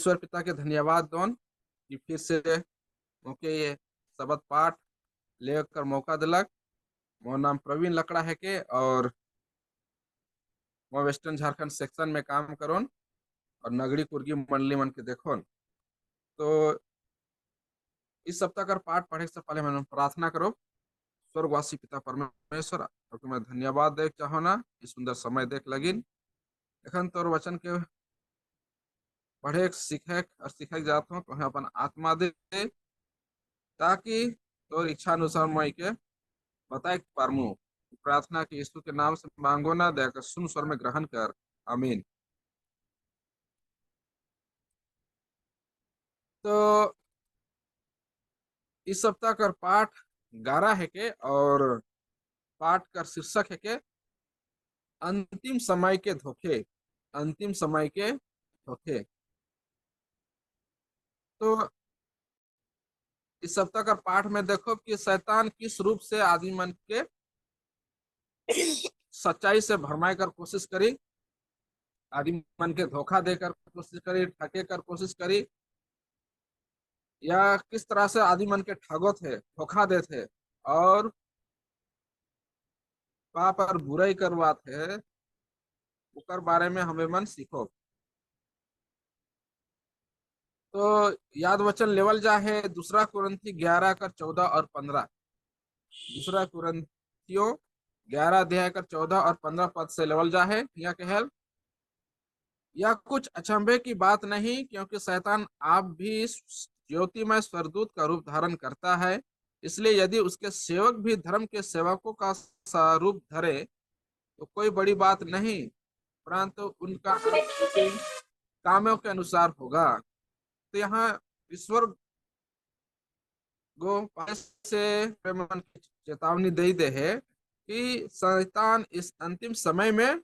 ईश्वर पिता के धन्यवाद दोन कि फिर से मोके ये शब्द पाठ लेकर मौका दिलक। मोर नाम प्रवीण लकड़ा है के, और मैं वेस्टर्न झारखंड सेक्शन में काम करोन और नगड़ी कुर्गी मंडली मन के देखोन। तो इस सप्ताह का पाठ पढ़े से पहले मैंने प्रार्थना करो। स्वर्गवासी पिता परमेश्वर, तो मैं धन्यवाद देख चाहो ना इस सुंदर समय देख लगिन। एखन तोर वचन के पढ़े सीखे और सीखे जात हूँ, तो अपन आत्मा दे, ताकि तोर इच्छा अनुसार मैं के बताए पारमू। प्रार्थना की यीशु के नाम से मांगो ना, दया कर सुन स्वर में ग्रहण कर। आमीन। तो इस सप्ताह का पाठ 11 है के, और पाठ का शीर्षक है के अंतिम समय के धोखे। अंतिम समय के धोखे। तो इस सप्ताह का पाठ में देखो कि शैतान किस रूप से आदमी मन के सच्चाई से भरमाए कर कोशिश करी, आदमी मन के धोखा देकर कोशिश करी, ठगे कर कोशिश करी, या किस तरह से आदमी मन के ठगो थे, धोखा दे थे और पाप और बुराई करवा थे, उकर बारे में हमें मन सीखो। तो याद वचन लेवल जा है दूसरा कुरंथी 11 कर 14 और 15। दूसरा कुरंथियों 11 अध्याय कर 14 और 15 पद से लेवल जा है। यहाँ कहल, यह कुछ अचंभे की बात नहीं, क्योंकि शैतान आप भी ज्योतिमय स्वर्गदूत का रूप धारण करता है। इसलिए यदि उसके सेवक भी धर्म के सेवकों का स्वरूप धरे तो कोई बड़ी बात नहीं, परंतु उनका उनके कामों के अनुसार होगा। तो यहाँ ईश्वर गो से प्रेमन की चेतावनी दे है कि शैतान इस अंतिम समय में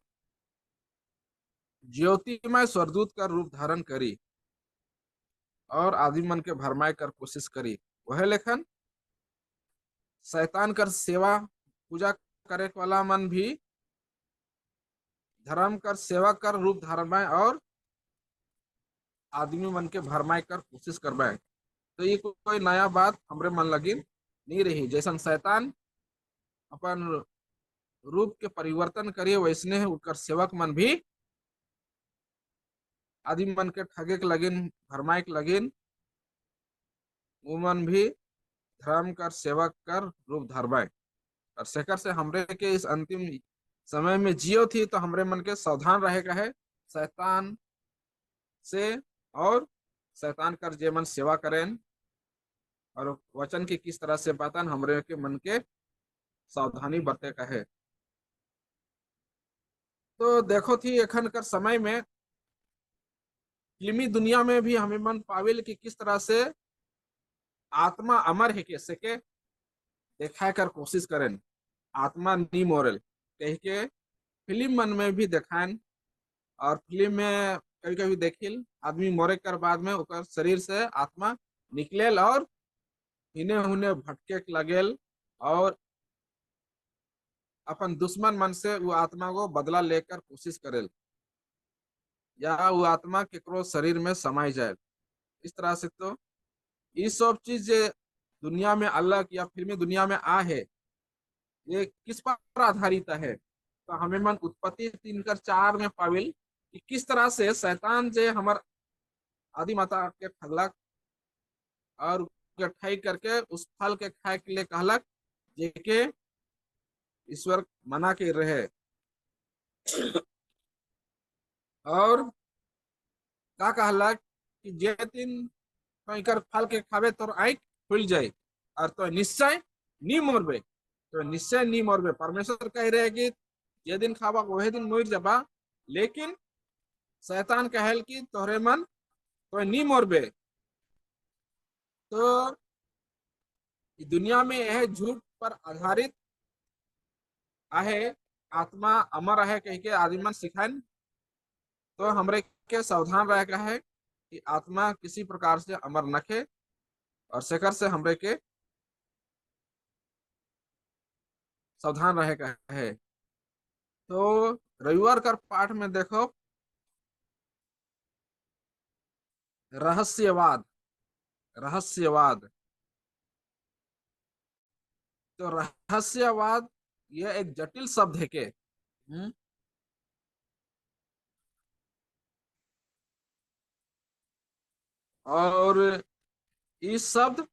ज्योतिमय स्वर्गदूत का रूप धारण करी और आदमी मन के भरमाए कर कोशिश करी। वह लेखन शैतान कर सेवा पूजा करे वाला मन भी धर्म कर सेवा कर रूप धारण और आदमी मन के भरमाए कर कोशिश करवाए। तो ये कोई नया बात हमरे मन लगी नहीं रही। जैसन शैतान अपन रूप के परिवर्तन करिए, वैसने उनकर सेवक मन भी आदमी मन के ठगे के लगिन, भरमाए के लगिन, उमन भी धर्म कर सेवक कर रूप धरवाए। और शेखर से हमरे के इस अंतिम समय में जियो थी, तो हमरे मन के सावधान रहे का है शैतान से, और शैतान कर जे मन सेवा करें और वचन की किस तरह से बातन हमरे के मन के सावधानी बरते का है। तो देखो थी एखन कर समय में फिल्मी दुनिया में भी हमें मन पाविल कि किस तरह से आत्मा अमर है कैसे के देखा कर कोशिश करें, आत्मा नी मोरल कह के फिल्म मन में भी दिखाएं। और फिल्म में कभी कभी देखिल आदमी मोरे कर बाद में उकर शरीर से आत्मा निकलेल और हिने हुने भटके लगेल, और अपन दुश्मन मन से वो आत्मा को बदला लेकर कोशिश करेल, या वो आत्मा केकरो शरीर में समाई जाए। इस तरह से तो ये सब चीज दुनिया में अलग या फिल्मी दुनिया में आ है, ये किस पर आधारित है। तो हमें मन उत्पत्ति 3:4 में पाविल कि किस तरह से शैतान जे हमार आदि माता के ठगलक और ठग करके उस फल के खाए के लिए कहलक जेके ईश्वर मना के रहे। और का कहलक कि जे दिन तो फल के खावे तो आँख खुल जाए और तो निश्चय नी मरबे। तो निश्चय नी मरबे, परमेश्वर कह रहे कि जे दिन खावा वही दिन मर जाबा। लेकिन शैतान कहल कि तोहरे मन तो नी मरबे। तो दुनिया में यह झूठ पर आधारित आहे, आत्मा अमर है कह के आदमी मन सिखाएं। तो हमरे के सावधान रह का है कि आत्मा किसी प्रकार से अमर नखे, और शेखर से हमरे के सावधान रहे का है। तो रविवार का पाठ में देखो रहस्यवाद, रहस्यवाद। तो रहस्यवाद यह एक जटिल शब्द है के। और इस शब्द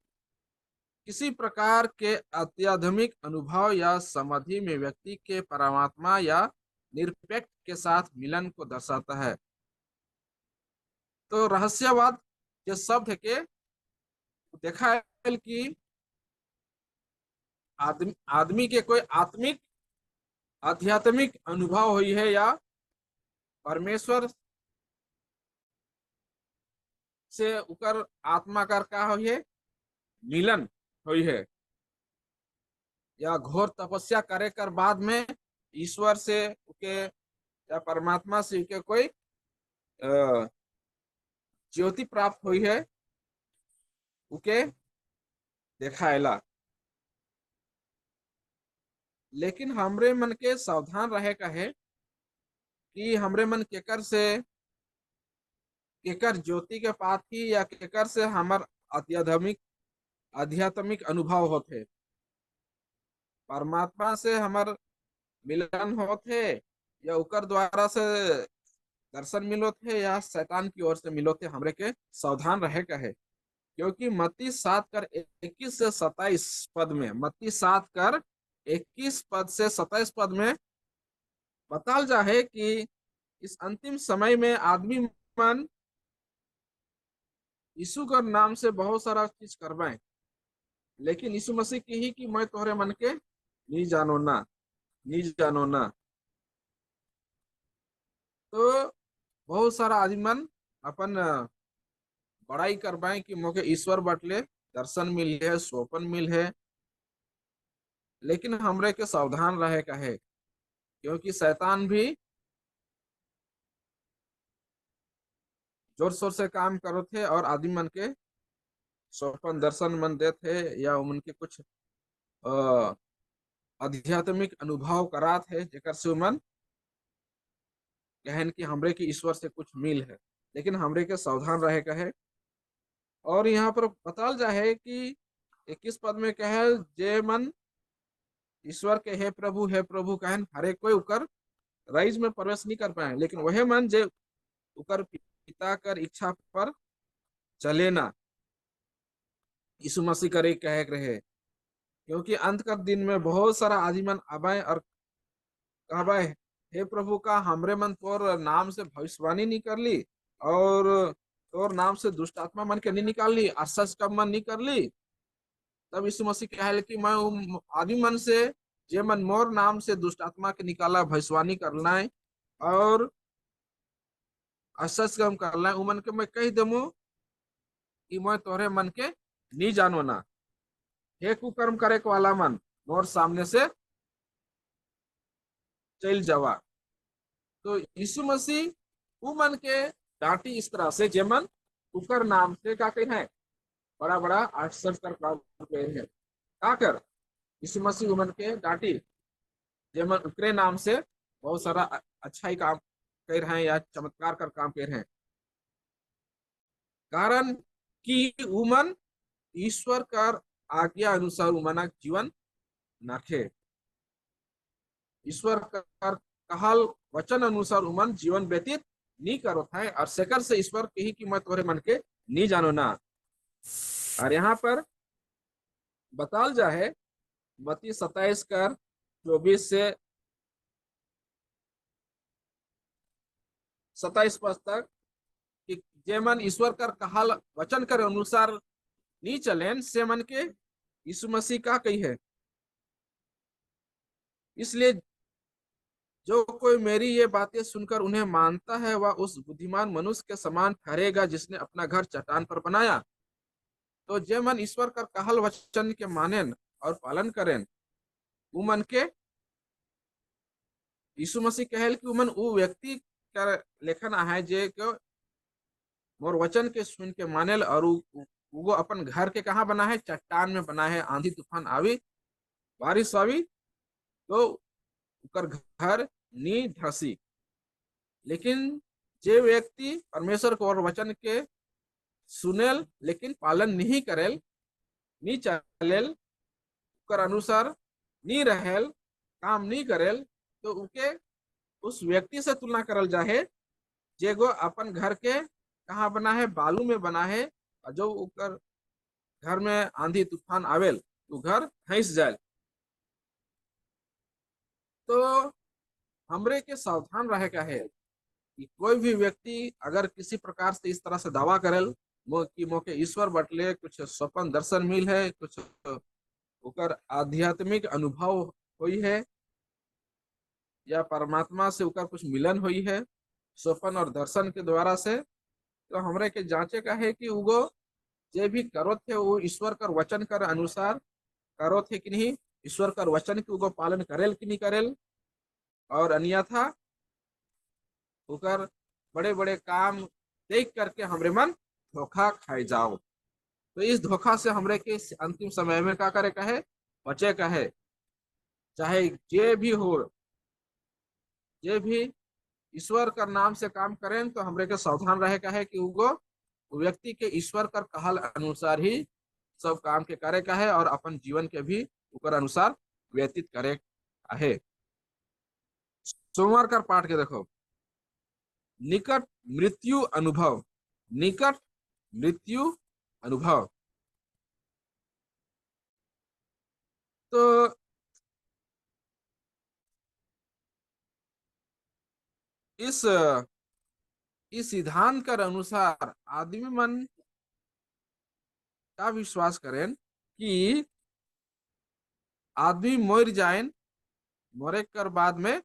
किसी प्रकार के अत्याधुनिक अनुभव या समाधि में व्यक्ति के परमात्मा या निरपेक्ष के साथ मिलन को दर्शाता है। तो रहस्यवाद जो शब्द है के देखा है कि आदमी आदमी के कोई आत्मिक आध्यात्मिक अनुभव हुई है या परमेश्वर से उकर आत्मा का हुई है मिलन हुई है, या घोर तपस्या करे कर बाद में ईश्वर से के या परमात्मा से के कोई ज्योति प्राप्त हुई है उके देखायला। लेकिन हमरे मन के सावधान रहे का है कि हमरे मन केकर से केकर ज्योति के पाथी या केकर से हमार आध्यात्मिक आध्यात्मिक अनुभव होते, परमात्मा से हमार मिलन होते या उकर द्वारा से दर्शन मिलो थे या शैतान की ओर से मिलो थे, हमरे के सावधान रहे का है। क्योंकि मत्ती 7 कर 21 से 27 पद में, मत्ती 7 कर 21 पद से 27 पद में बताल जा है कि इस अंतिम समय में आदमी मन यीशु का नाम से बहुत सारा चीज करवाए, लेकिन यीशु मसीह की ही कि मैं तोहरे मन के नहीं जानो ना, नहीं जानो ना। तो बहुत सारा आदमी मन अपन बड़ाई करवाए कि मोके ईश्वर बटले दर्शन मिल है, स्वपन मिल है। लेकिन हमरे के सावधान रहे का है, क्योंकि शैतान भी जोर शोर से काम करो थे और आदमी मन के स्वपन दर्शन मन दे थे या उनके कुछ आध्यात्मिक अनुभव करा थे जेकर से मन कहन कि हमरे के ईश्वर से कुछ मिल है। लेकिन हमरे के सावधान रहे का है। और यहाँ पर बताल जा है कि 21 पद में कहे जे मन ईश्वर के हे प्रभु कहन हरे कोई उकर राइज में प्रवेश नहीं कर पाए, लेकिन वह मन जे उकर पिता कर इच्छा पर चले ना, यीशु मसीह करे कहे रहे। क्योंकि अंत कर दिन में बहुत सारा आदमी मन आबाए और कहबाए हे प्रभु का हमरे मन तोर नाम से भविष्यवाणी नहीं कर ली और तोर नाम से दुष्ट आत्मा मन के नहीं निकाल ली, असच कम मन नहीं कर ली। तब यीशु मसीह कहे कि मैं आदमी मन से जे मन मोर नाम से दुष्ट आत्मा के निकाला भविष्यवाणी करना है और असच कम करना है, उमन के मैं कह देमो कि मैं तोहरे मन के नहीं जानो ना, हे कुकर्म करे वाला मन मोर सामने से चल जावा। तो यीशु मसीह वो मन के डांटी इस तरह से जेमन उकर नाम से का कही है बड़ा बड़ा आश्चर्य कर काम है का कर यीशु मसीह उमन के डांटी जेमन उकरे नाम से बहुत सारा अच्छा ही काम कर रहे हैं या चमत्कार कर काम कर रहे हैं। कारण कि उमन ईश्वर कर आज्ञा अनुसार उमना जीवन नाखे, ईश्वर कर कहल वचन अनुसार उमन जीवन व्यतीत नहीं करो है और शेखर से ईश्वर के ही कि मैं तोरे मन के नहीं जानो ना। और यहाँ पर बताल जा है मत्ती 27 कर 24 से 27 पद तक कि जे मन ईश्वर कर कहल वचन कर अनुसार नहीं चलेन से मन के यीशु मसीह का कही है। इसलिए जो कोई मेरी ये बातें सुनकर उन्हें मानता है वह उस बुद्धिमान मनुष्य के समान ठहरेगा जिसने अपना घर चट्टान पर बनाया। तो जे मन ईश्वर का कहल वचन के मानेन और पालन करें उमन के यीशु मसीह कहल कि उमन वो व्यक्ति का लेखन है जे के मोर वचन के सुन के मानेल और वो अपन घर के कहाँ बना है, चट्टान में बना है। आंधी तूफान आवी बारिश आवी तो उकर घर नी धसी। लेकिन जे व्यक्ति परमेश्वर को और वचन के सुनेल लेकिन पालन नहीं करेल, नहीं चलेल, कर अनुसार नहीं रहेल, काम नहीं करेल, तो उके उस व्यक्ति से तुलना करल जाए जेगो अपन घर के कहाँ बना है, बालू में बना है, और जो उकर घर में आंधी तूफान आवेल तो घर धंस जाए। तो हमरे के सावधान रहे का है कि कोई भी व्यक्ति अगर किसी प्रकार से इस तरह से दावा करेल कि मोके ईश्वर बटले कुछ स्वप्न दर्शन मिल है, कुछ उकर आध्यात्मिक अनुभव हुई है, या परमात्मा से उकर कुछ मिलन हुई है स्वप्न और दर्शन के द्वारा से, तो हमरे के जांचे का है कि उगो जे भी करो थे वो ईश्वर कर वचन कर अनुसार करो थे कि नहीं, ईश्वर कर वचन के उगो पालन करेल कि नहीं करेल, और अन्यथा उकर बड़े बड़े काम देख करके हमरे मन धोखा खाए जाओ। तो इस धोखा से हमरे के अंतिम समय में क्या करे का है, बचे का है। चाहे जे भी हो, जे भी ईश्वर का नाम से काम करें तो हमरे के सावधान रहे का है कि उगो व्यक्ति के ईश्वर कर कहल अनुसार ही सब काम के करे का है, और अपन जीवन के भी उकर अनुसार व्यतीत करे का है। सोमवार का पाठ के देखो, निकट मृत्यु अनुभव, निकट मृत्यु अनुभव। तो इस सिद्धांत के अनुसार आदमी मन का विश्वास करें कि आदमी मर जाए, मरे कर बाद में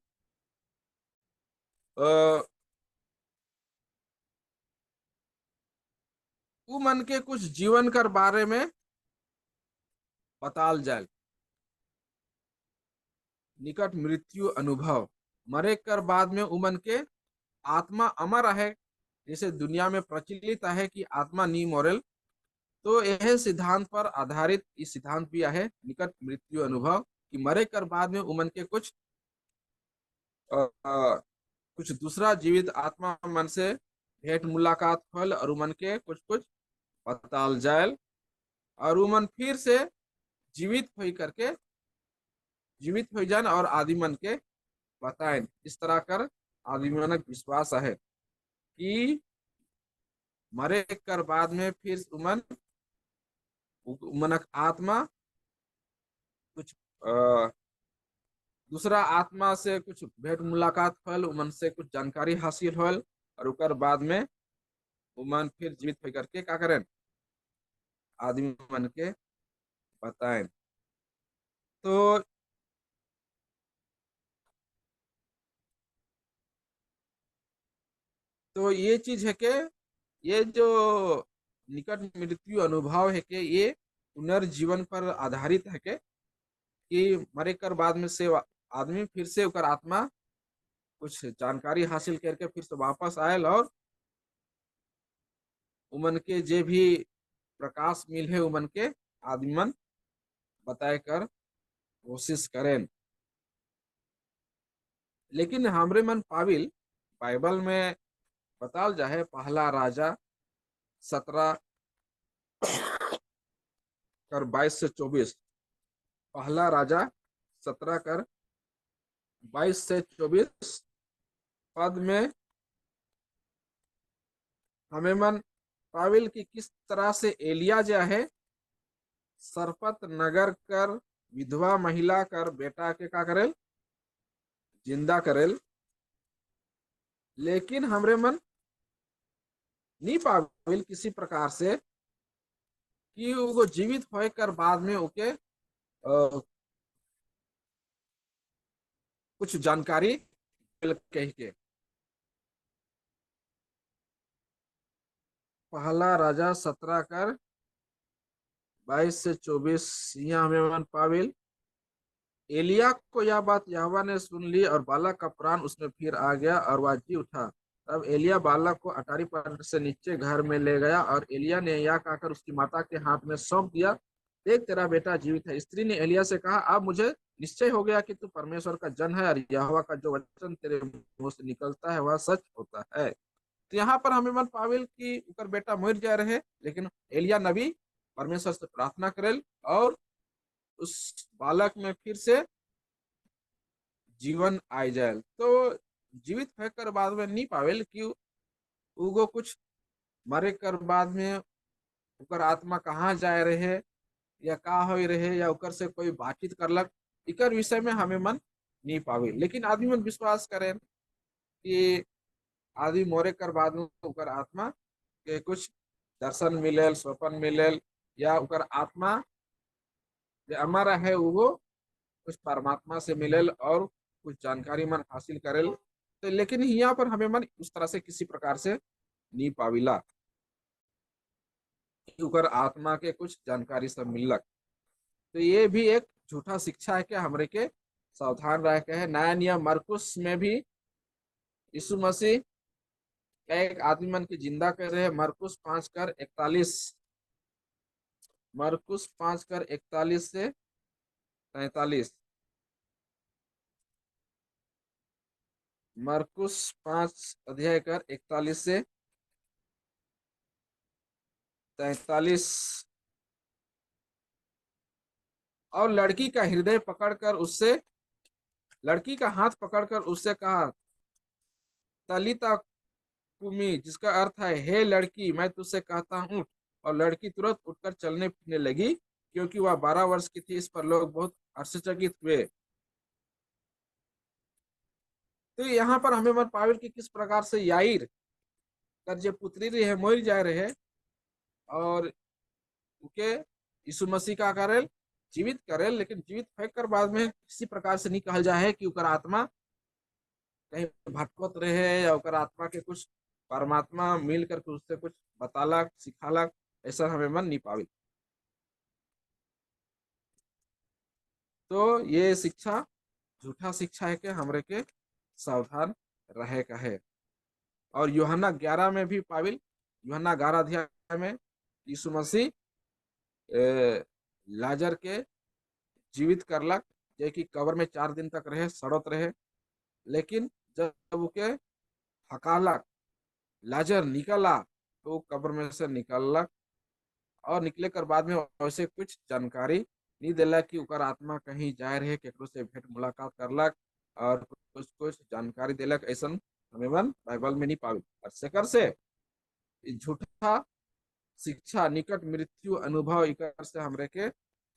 उ मन के कुछ जीवन कर बारे में बताल जाए। निकट मृत्यु अनुभव, मरे कर बाद में उमन के आत्मा अमर है, जैसे दुनिया में प्रचलित है कि आत्मा नहीं मरेल। तो यह सिद्धांत पर आधारित इस सिद्धांत भी है निकट मृत्यु अनुभव, कि मरे कर बाद में उमन के कुछ कुछ दूसरा जीवित आत्मा मन से भेंट मुलाकात फल, और उमन के कुछ कुछ बताल जाए, और उमन फिर से जीवित हो करके जीवित हो जाए और आदि मन के बताएं। इस तरह कर आदि मनक विश्वास है कि मरे कर बाद में फिर उमन मनक आत्मा कुछ दूसरा आत्मा से कुछ भेंट मुलाकात फल, उमन से कुछ जानकारी हासिल होल, और उकर बाद में उमन फिर जीवित हो करके क्या करें, आदमी मन के बताएं। तो ये चीज है कि ये जो निकट मृत्यु अनुभव है कि ये पुनर्जीवन पर आधारित है कि मरे कर बाद में से आदमी फिर से उकर आत्मा कुछ जानकारी हासिल करके फिर से वापस आयल, और उमन के जे भी प्रकाश मिल है उमन के आदमी मन बताए कर कोशिश करें। लेकिन हमरे मन पाविल बाइबल में बताल जाए, पहला राजा 17 कर 22 से 24, पहला राजा 17 कर 22 से 24 पद में हमें मन पाविल की किस तरह से एलिया जो है सरपत नगर कर विधवा महिला कर बेटा के का करेल, जिंदा करेल। लेकिन हमरे मन नहीं पाविल किसी प्रकार से कि वो जीवित होए कर बाद में ओके कुछ जानकारी कह के। पहला राजा 17 कर 22 से 24 यहाँ हमें मन पाविल, एलिया को यह बात यहोवा ने सुन ली, और बालक का प्राण उसमें फिर आ गया और वह जी उठा। तब एलिया बालक को अटारी पर से नीचे घर में ले गया, और एलिया ने यह कहकर उसकी माता के हाथ में सौंप दिया, देख तेरा बेटा जीवित है। स्त्री ने एलिया से कहा, अब मुझे निश्चय हो गया कि तू परमेश्वर का जन है, और यहोवा का जो वचन तेरे मुंह से निकलता है वह सच होता है। तो यहाँ पर हमें मन पावेल कि उकर बेटा मर जा रहे, लेकिन एलिया नबी परमेश्वर से प्रार्थना करेल और उस बालक में फिर से जीवन आ जाए। तो जीवित होकर बाद में नहीं पावेल कि उगो कुछ मरे कर बाद में उकर आत्मा कहाँ जाए रहे या का हो रहे या उकर से कोई बातचीत करलक, इकर विषय में हमें मन नहीं पावे। लेकिन आदमी मन विश्वास करें कि आदमी मोरे कर बाद में उकर आत्मा के कुछ दर्शन मिलेल, स्वप्न मिलेल, या उकर आत्मा जो अमर है वो कुछ परमात्मा से मिलेल और कुछ जानकारी मन हासिल करेल। तो लेकिन यहाँ पर हमें मन उस तरह से किसी प्रकार से नहीं पाविला कि उकर आत्मा के कुछ जानकारी सब मिलक। तो ये भी एक झूठा शिक्षा है कि हमरे के सावधान रह के है। नया नियम मरकुस में भी यीशु मसीह एक आदमी मन की जिंदा कर रहे हैं। मरकुस 5:41, मरकुस 5:41 से 43, मरकुस 5 अध्याय 41 से 43। और लड़की का हाथ पकड़कर उससे कहा, तलीता कुमी, जिसका अर्थ है हे लड़की मैं तुझसे कहता हूँ। और लड़की तुरंत उठकर चलने फिरने लगी, क्योंकि वह 12 वर्ष की थी। इस पर लोग बहुत आश्चर्यचकित हुए। तो यहाँ पर हमें मन पावेल कि किस प्रकार से याईर कर जो पुत्री रही है मोर जा रहे हैं, और उनके यीशु मसीह का करेल जीवित करेल। लेकिन जीवित होकर बाद में किसी प्रकार से नहीं कहा जाए कि उकर आत्मा कहीं भटकत रहे या उकर आत्मा के कुछ परमात्मा मिल करके उससे कुछ बतालक सिखालक, ऐसा हमें मन नहीं पावे। तो ये शिक्षा झूठा शिक्षा है कि हमरे के सावधान रहे का है। और यूहन्ना 11 में भी पाविल, यूहन्ना 11 अध्याय में यीशु मसीह लाजर के जीवित करलक, जे कि कब्र में 4 दिन तक रहे, सड़त रहे। लेकिन जब उके हकालक, लाजर निकला, तो कब्र में से निकलक और निकले कर बाद में वैसे कुछ जानकारी नहीं दिला कि उकर आत्मा कहीं जाए रहे, केकरो से भेंट मुलाकात करलक और कुछ कुछ जानकारी दिलक। ऐसा हमें मन बाइबल में नहीं पावे। और सेकर से झूठा शिक्षा, निकट मृत्यु अनुभव, इकर से हमरे के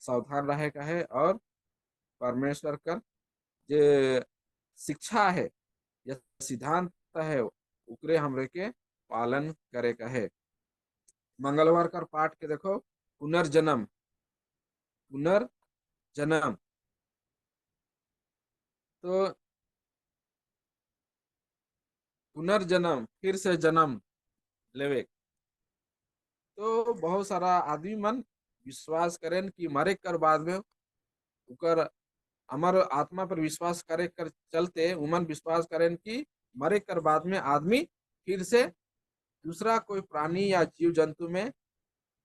सावधान रहे का है। और परमेश्वर कर जे शिक्षा है या सिद्धांत है उकरे हमरे के पालन करे का है। मंगलवार कर पाठ के देखो, पुनर्जन्म, पुनर्जन्म। तो पुनर्जन्म फिर से जन्म लेवे। तो बहुत सारा आदमी मन विश्वास करें कि मरे कर बाद में उकर अमर आत्मा पर विश्वास करे कर चलते उमन विश्वास करें कि मरे कर बाद में आदमी फिर से दूसरा कोई प्राणी या जीव जंतु में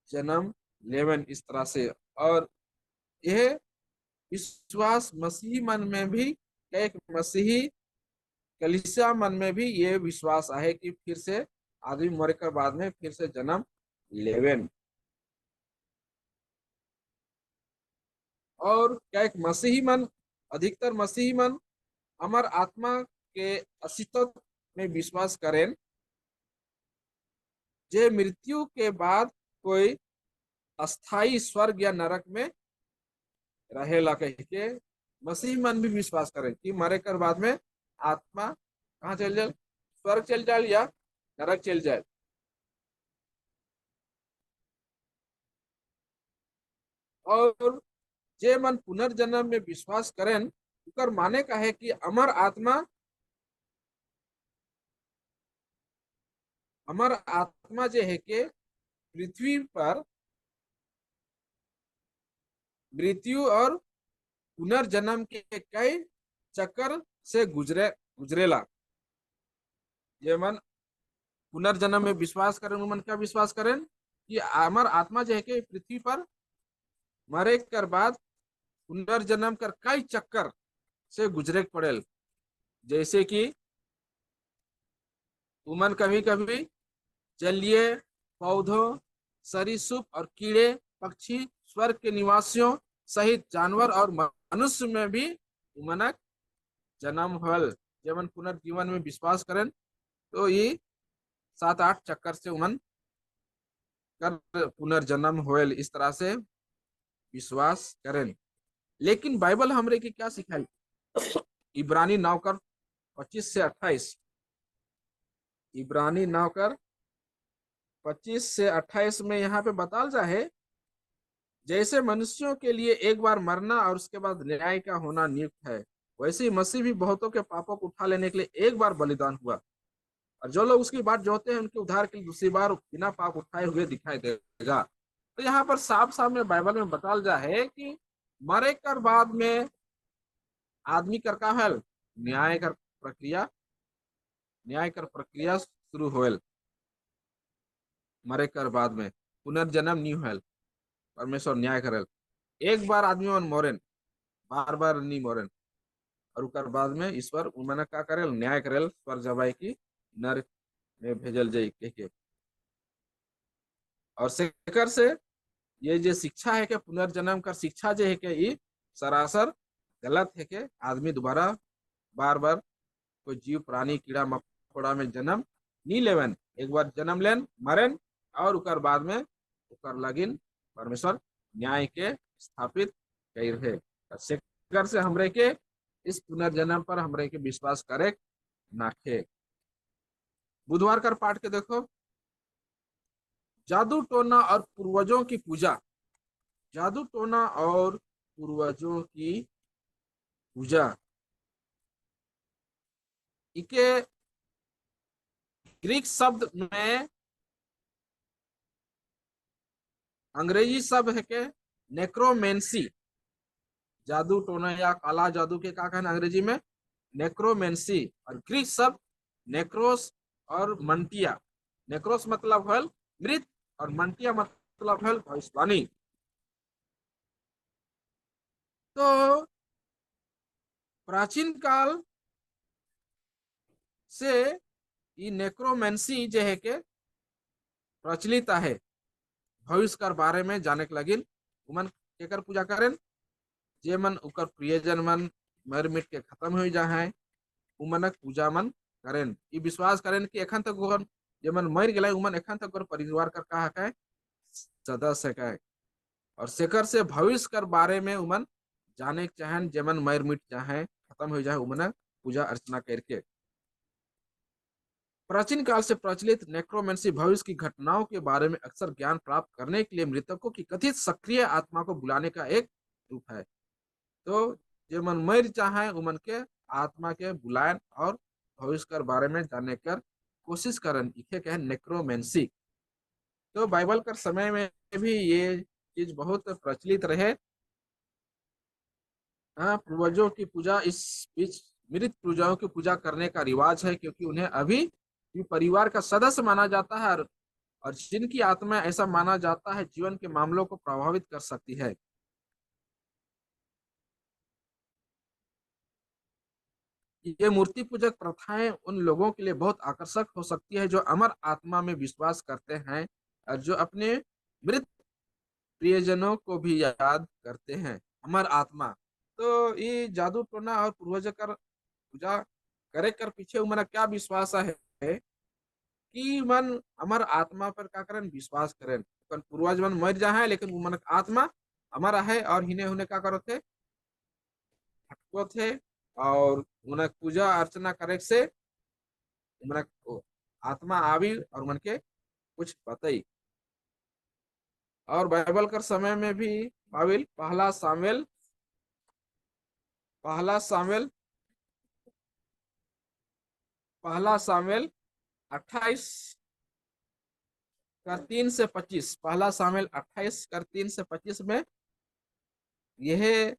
जन्म लेवन, इस तरह से। और यह विश्वास मसीही मन में भी, एक मसीही कलीसिया मन में भी ये विश्वास है कि फिर से आदमी मरे के बाद में फिर से जन्म लेवेन। और क्या एक मसीही मन, अधिकतर मसीही मन अमर आत्मा के अस्तित्व में विश्वास करें, जे मृत्यु के बाद कोई अस्थाई स्वर्ग या नरक में रहेला कह के मसीह मन भी विश्वास करें कि मरे कर बाद में आत्मा कहाँ चल जाए, स्वर्ग चल जाए या नरक चल जाए। और जे मन पुनर्जन्म में विश्वास करें उकर माने का है कि अमर आत्मा जे है के पृथ्वी पर मृत्यु और पुनर्जन्म के कई चक्कर से गुजरेला। ये मन पुनर्जन्म में विश्वास करें, मन क्या विश्वास करें कि अमर आत्मा जो है कि पृथ्वी पर मरे कर बाद पुनर्जन्म कर कई चक्कर से गुजरे पड़ेल। जैसे कि उमन कभी कभी जलीय पौधों, सरीसृप और कीड़े पक्षी, स्वर्ग के निवासियों सहित जानवर और मनुष्य में भी उमनक जन्म होल। जब पुनर्जीवन में विश्वास करें तो ये 7-8 चक्कर से उमन कर पुनर्जन्म होल, इस तरह से विश्वास करें। लेकिन बाइबल हमरे की क्या सिखाई? इब्रानी 9 25 से 28, इब्रानी 9 25 से 28 में यहाँ पे बताल जा है, जैसे मनुष्यों के लिए एक बार मरना और उसके बाद न्याय का होना नियुक्त है, वैसे ही मसीह भी बहुतों के पापों को उठा लेने के लिए एक बार बलिदान हुआ, और जो लोग उसकी बात जोते हैं उनके उद्धार के लिए दूसरी बार बिना पाप उठाए हुए दिखाई देगा। तो यहाँ पर साफ साफ में बाइबल में बताल जा है कि मरे कर बाद में आदमी कर का हल न्याय कर प्रक्रिया, न्याय कर प्रक्रिया शुरू होल। मरे कर बाद में पुनर्जन्म नहीं होल, परमेश्वर न्याय करल। एक बार आदमी मन मोरेन, बार बार नहीं मोरेन, और उकर बाद में ईश्वर उमने का करेल, न्याय करेल, स्वर्ग जबाई की नर में भेजल जाई कह के। और सेकर से ये जो शिक्षा है कि पुनर्जन्म का शिक्षा जो है कि ये सरासर गलत है कि आदमी दोबारा बार बार कोई जीव प्राणी कीड़ा मकोड़ा में जन्म नहीं लेवन, एक बार जन्म लेन मरेन और उकर बाद में उकर लगिन परमेश्वर न्याय के स्थापित कर रहे। सेकर से हमरे के इस पुनर्जन्म पर हमरे के विश्वास करे नाखे। बुधवार का पाठ के देखो, जादू टोना और पूर्वजों की पूजा, जादू टोना और पूर्वजों की पूजा, इके ग्रीक शब्द में अंग्रेजी शब्द है के नेक्रोमेंसी, जादू टोना या काला जादू के क्या कहना अंग्रेजी में नेक्रोमेंसी, और ग्रीक शब्द नेक्रोस और मंटिया। नेक्रोस मतलब है मृत और मंटिया मतलब है भविष्यवाणी। तो प्राचीन काल से ये नेक्रोमेंसी जो है के प्रचलित है, भविष्य कर बारे में जाने के लगिन उमन केकर पूजा करें, जे मन उकर प्रियजन मन मर मिट के खत्म हो जाए उमनक पूजा मन करें। ये विश्वास करें कि एखन तक ओहन जे मन मर गए उमन एखन तक परिवार कर कहा है सदस्य है, और सेकर से भविष्य कर बारे में उमन जाने के चाहन जे मन मर मिट जाए खत्म हो जाए उमन पूजा अर्चना करके। प्राचीन काल से प्रचलित नेक्रोमेंसी भविष्य की घटनाओं के बारे में अक्सर ज्ञान प्राप्त करने के लिए मृतकों की कथित सक्रिय आत्मा को बुलाने का एक रूप है। तो जो मन मर चाहे उमन के आत्मा के बुलाएं और भविष्य के बारे में जानने कर कोशिश करन, इसे कहे नेक्रोमेंसी। तो बाइबल कर समय में भी ये चीज बहुत प्रचलित रहे। हाँ, पूर्वजों की पूजा, इस बीच मृत पूजाओं की पूजा करने का रिवाज है, क्योंकि उन्हें अभी भी परिवार का सदस्य माना जाता है, और जिनकी आत्मा ऐसा माना जाता है जीवन के मामलों को प्रभावित कर सकती है। ये मूर्ति पूजक प्रथाएं उन लोगों के लिए बहुत आकर्षक हो सकती है जो अमर आत्मा में विश्वास करते हैं और जो अपने मृत प्रियजनों को भी याद करते हैं। अमर आत्मा, तो ये जादू टोना और पूर्वज कर पूजा करे कर पीछे उमरा क्या विश्वास है कि मन अमर आत्मा पर का करें विश्वास करें। पूर्वज मन मर जा है लेकिन मन आत्मा अमर है और हिने हुने का करो थे भटको थे, और उनक पूजा अर्चना करे से उनक आत्मा आवी और मन के कुछ बताई। और बाइबल कर समय में भी बाइबल पहला सामेल पहला सामेल 28 कर 3 से 25, पहला सामेल 28 कर 3 से 25 में यह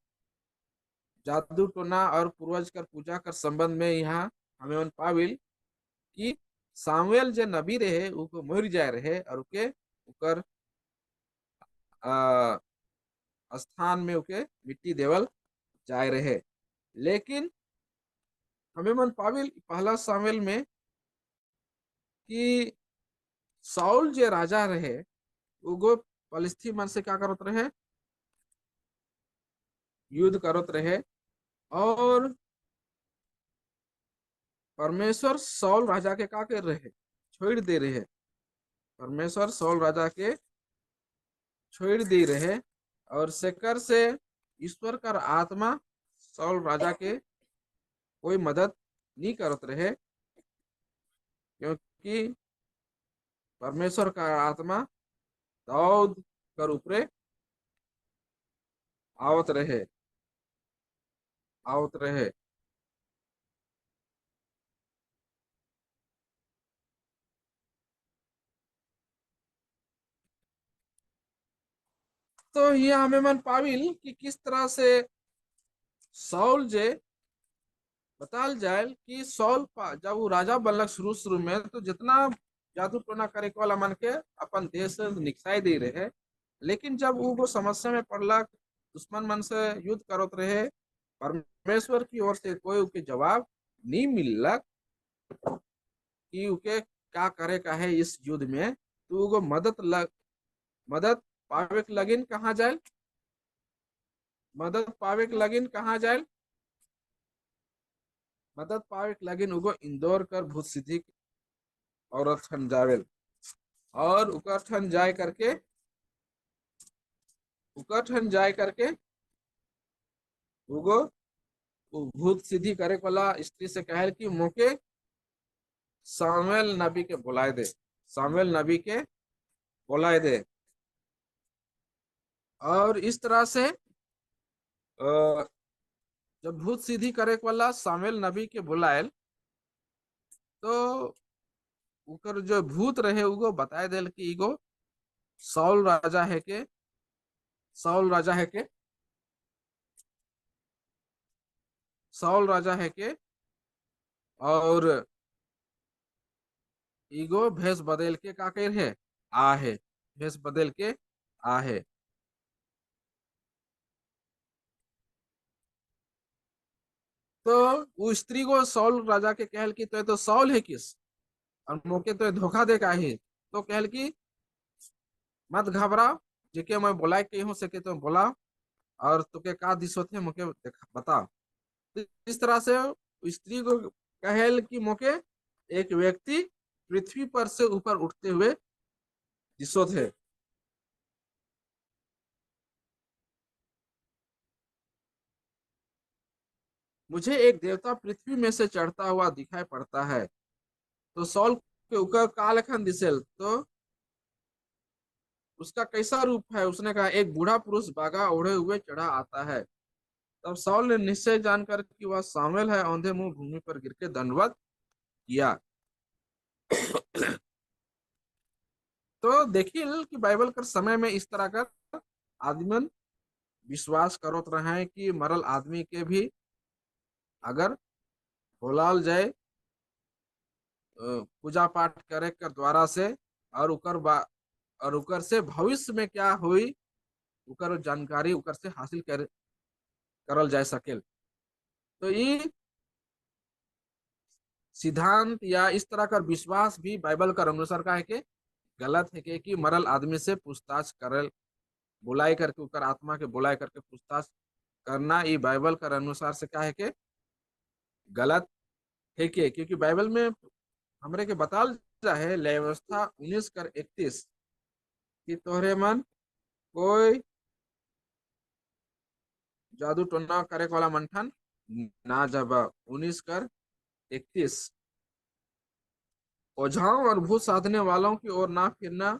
जादू टोना और पूर्वज कर पूजा कर संबंध में यहाँ हमें उन पाविल कि सामुएल जो नबी रहे उको मर जाए रहे और उके उकर स्थान में उके मिट्टी देवल जाए रहे। लेकिन हमें मन पाविल पहला सामुएल में कि साउल जे राजा रहे उगो फलिस्ती मन से क्या करत रहे, युद्ध करत रहे। और परमेश्वर साउल राजा के का कर रहे, छोड़ दे रहे। परमेश्वर साउल राजा के छोड़ दे रहे। और सेकर से ईश्वर का आत्मा साउल राजा के कोई मदद नहीं करत रहे, क्योंकि परमेश्वर का आत्मा दाऊद कर ऊपरे आवत रहे, आवत रहे। तो ये हमें मन पाविल कि किस तरह से साउल जे बताल जाए कि जब वो राजा बनलक शुरू शुरू में, तो जितना जादू टोना करे वाला मन के अपन देश से निकसाई दे रहे। लेकिन जब वो समस्या में पड़लक, दुश्मन मन से युद्ध करत रहे, परमेश्वर की ओर से कोई उके जवाब नहीं मिललक कि उके क्या करे का है इस युद्ध में। तो वो मदद पावे के लगिन कहाँ जाए, मदद पावे के लगिन कहाँ जाए, मदद पावे के लगिन उगो इंदौर कर भूत सिद्धि औरत ठन जावेल। और उकर ठन जाए करके, उकर ठन जाए करके उगो भूत सिद्धि करे वाला स्त्री से कहल कि मोके सामुएल नबी के बुलाए दे, सामुएल नबी के बुलाए दे। और इस तरह से जब भूत सिद्धि करे वाला सामुएल नबी के बुलायल, तो उकर जो भूत रहे उगो बताए देल कि इगो साउल राजा है के, साउल राजा है के, साउल राजा है के। और ईगो भेष बदल के का कर है, आ है, भेष बदल के आ है। तो वो स्त्री को साउल राजा के कहल कि तो साउल है किस, और मोके तो धोखा दे का ही। तो कहल कि मत घबराओ, जेके मैं बुलाए के हूँ सके तो बुलाओ, और तुके का दिशोत है मोके बताओ। तो इस तरह से स्त्री को कहल कि मोके एक व्यक्ति पृथ्वी पर से ऊपर उठते हुए दिशोत है। मुझे एक देवता पृथ्वी में से चढ़ता हुआ दिखाई पड़ता है। तो सॉल के ऊपर कालखन दिसेल, तो उसका कैसा रूप है, उसने कहा एक बूढ़ा पुरुष बागा ओढ़े हुए चढ़ा आता है। तब सॉल ने निश्चय जानकर कि वह सामुएल है, औंधे मुंह भूमि पर गिर के दंडवत किया। तो देखिए कि बाइबल कर समय में इस तरह का आदमी विश्वास करत रहे हैं कि मरल आदमी के भी अगर बुलाल जाए पूजा पाठ करे कर द्वारा से, और और उकर से भविष्य में क्या हुई उकर जानकारी उकर से हासिल करल जा सके। तो ये सिद्धांत या इस तरह का विश्वास भी बाइबल का अनुसार का है कि गलत है कि मरल आदमी से पूछताछ करल, बुलाई करके उकर आत्मा के बुलाई करके पूछताछ करना, ये बाइबल का अनुसार से क्या है कि गलत है कि, क्योंकि बाइबल में हमरे के बताल जा है व्यवस्था 19 कर 31 कि तोहरे मन कोई जादू टोना करे वाला मंथन ना जब 19 कर 31 ओझाओं और भूत साधने वालों की ओर ना फिरना,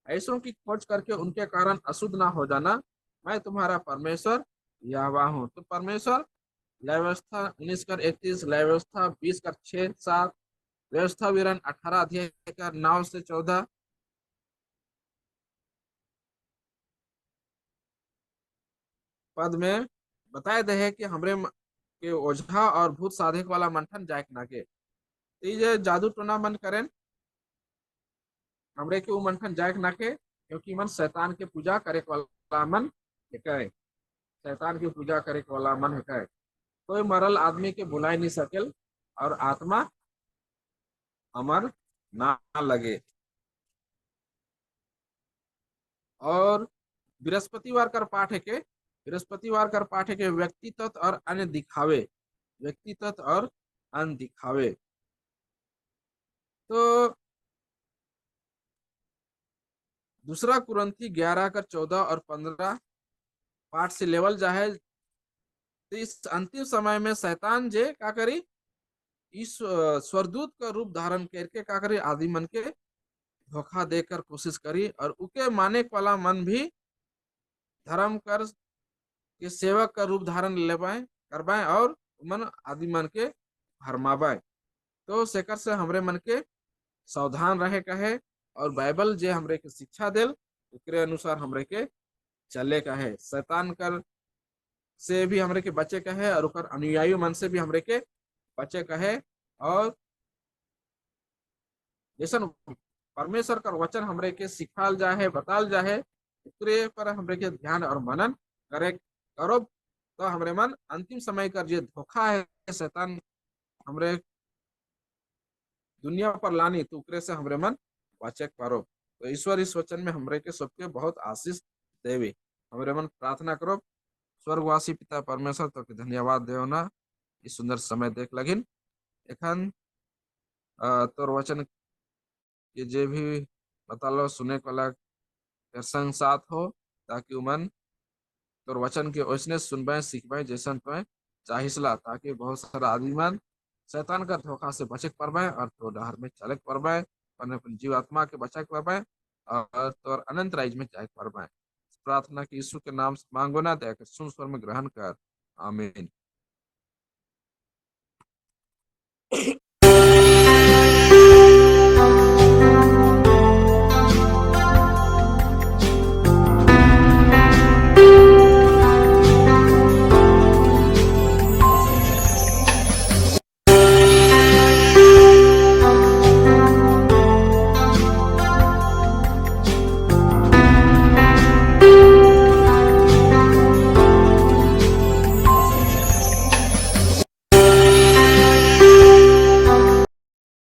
ऐसों की खोज करके उनके कारण अशुद्ध ना हो जाना, मैं तुम्हारा परमेश्वर यहोवा हूँ। तो परमेश्वर व्यवस्था 19 कर 31, व्यवस्था 20 कर 6 7, व्यवस्था विवरण 18 अध्याय 9 से 14 पद में बताए दे है कि हमरे के ओझा और भूत साधे वाला मंथन जाए ना के। तो ये जादू टोना मन करें हमरे के वो मंथन जाए ना के, क्योंकि मन शैतान के पूजा करे वाला मन है, शैतान की पूजा करे वाला मन है। कोई मरल आदमी के बुलाई नहीं सकेल, और आत्मा अमर ना लगे। और बृहस्पतिवार का पाठ है के, बृहस्पतिवार का पाठ है के व्यक्ति तत्व और अन्य दिखावे, व्यक्ति तत्व और अन्य दिखावे। तो दूसरा कुरंथी 11 का 14 और 15 पाठ से लेवल जाए। तो इस अंतिम समय में शैतान जे का करी, इस स्वरदूत का रूप धारण करके का करी, आदि मन के धोखा देकर कोशिश करी, और उके माने वाला मन भी धर्म कर के सेवक का रूप धारण लेवाए करवाए, और मन आदि मन के भरमावाए। तो सेकर से हमरे मन के सावधान रहे का है, और बाइबल जे हमरे के शिक्षा देल उकरे अनुसार हमरे के चले का है। शैतान कर से भी हमरे के बचे का है, और उकर अनुयायी मन से भी हमरे के बचे का है। और जैसन परमेश्वर का वचन हमरे के सिखाल जा है, बताल जा है, उकरे पर हमरे के ध्यान और मनन करे करो। तो हमरे मन अंतिम समय का जो धोखा है शैतान हमरे दुनिया पर लानी, तो उकरे से हमरे मन बचे पारो। तो ईश्वर इस वचन में हमरे के सबके बहुत आशीष देवी। हमरे मन प्रार्थना करो। स्वर्गवासी पिता परमेश्वर तो के धन्यवाद देव ना, इस सुंदर समय देख लगिन। एखन तोर वचन के जे भी बतालो सुने वाला के संग साथ हो, ताकि उमन तोर वचन के ओसने सुनबे सीखबे जैसन तो चाहिसला, ताकि बहुत सारा आदमी मन शैतान का धोखा से बचे पारबे, और तो डहर में चले पारबे, अपन जीव आत्मा के बचा पारबे, और तोर अनंत राज में जाए पारबे। प्रार्थना की यीशु के नाम से मांगो ना, दया कर सुन स्वर में ग्रहण कर। आमीन।